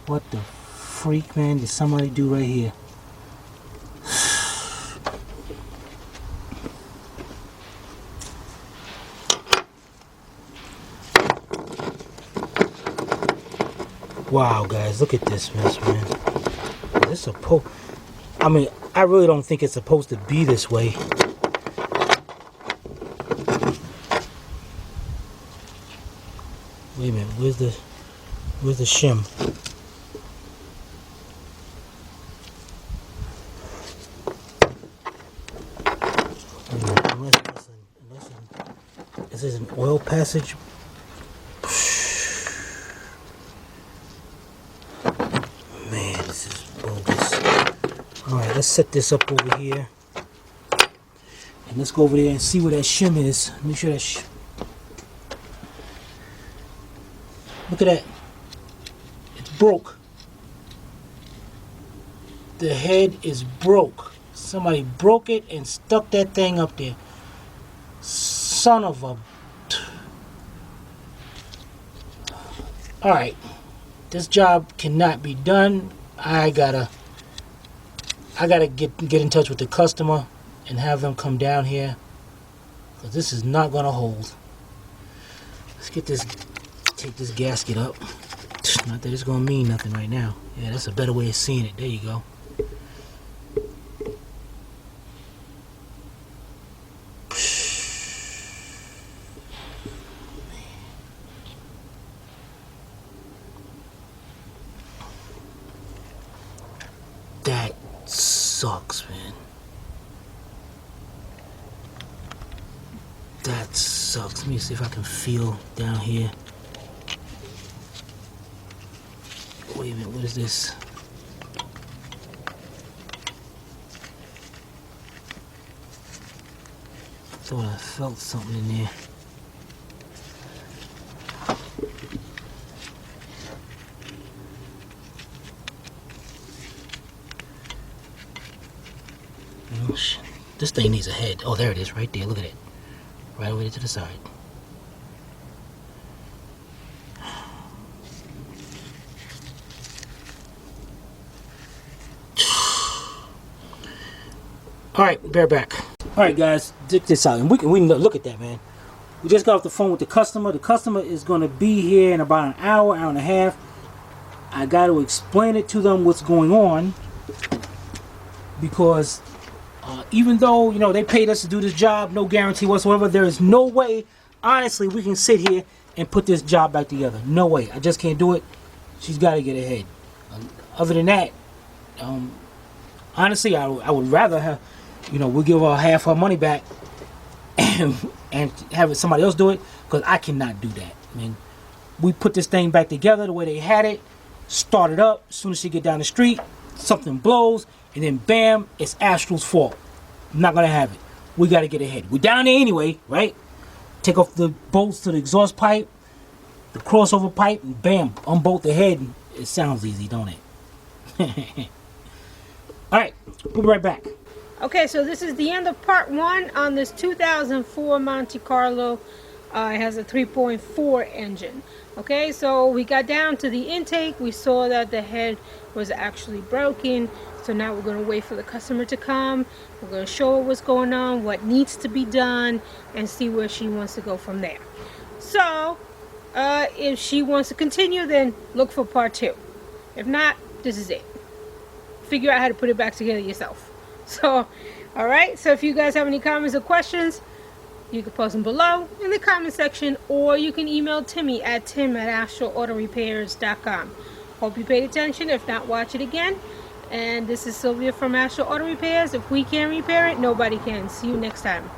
What the freak, man, did somebody do right here? Wow, guys, look at this mess, man. Is this supposed... I mean, I really don't think it's supposed to be this way. Wait a minute, where's the shim? This is an oil passage. Man, this is bogus. Alright, let's set this up over here. And let's go over there and see where that shim is. Make sure that look at that. It's broke. The head is broke. Somebody broke it and stuck that thing up there. Son of a... Alright. This job cannot be done. I gotta get in touch with the customer and have them come down here, because this is not gonna hold. Let's get this, take this gasket up. Not that it's gonna mean nothing right now. Yeah, that's a better way of seeing it. There you go. That sucks, man. That sucks. Let me see if I can feel down here. Wait a minute, what is this? Thought I felt something in there. This thing needs a head. Oh, there it is, right there. Look at it. Right over there to the side. Alright, bear back. Alright, guys, check this out. And we can look at that, man. We just got off the phone with the customer. The customer is going to be here in about an hour, hour and a half. I got to explain it to them what's going on, because even though, you know, they paid us to do this job, no guarantee whatsoever, there is no way, honestly, we can sit here and put this job back together. No way. I just can't do it. She's got to get ahead. Other than that, honestly, I would rather have, you know, we'll give her half her money back and have somebody else do it, because I cannot do that. I mean, we put this thing back together the way they had it, start it up. As soon as she get down the street, something blows, and then bam, it's Astral's fault. I'm not gonna have it. We gotta get ahead. We're down there anyway, right? Take off the bolts to the exhaust pipe, the crossover pipe, and bam, unbolt the head. It sounds easy, don't it? Alright, we'll be right back. Okay, so this is the end of part 1 on this 2004 Monte Carlo. It has a 3.4 engine. Okay, so we got down to the intake. We saw that the head was actually broken. So now we're going to wait for the customer to come. We're going to show her what's going on, what needs to be done, and see where she wants to go from there. So if she wants to continue, then look for part 2. If not, this is it. Figure out how to put it back together yourself. So, alright, so if you guys have any comments or questions, you can post them below in the comment section, or you can email Timmy at tim@astralautorepairs.com. Hope you paid attention. If not, watch it again. And this is Sylvia from Astral Auto Repairs. If we can't repair it, nobody can. See you next time.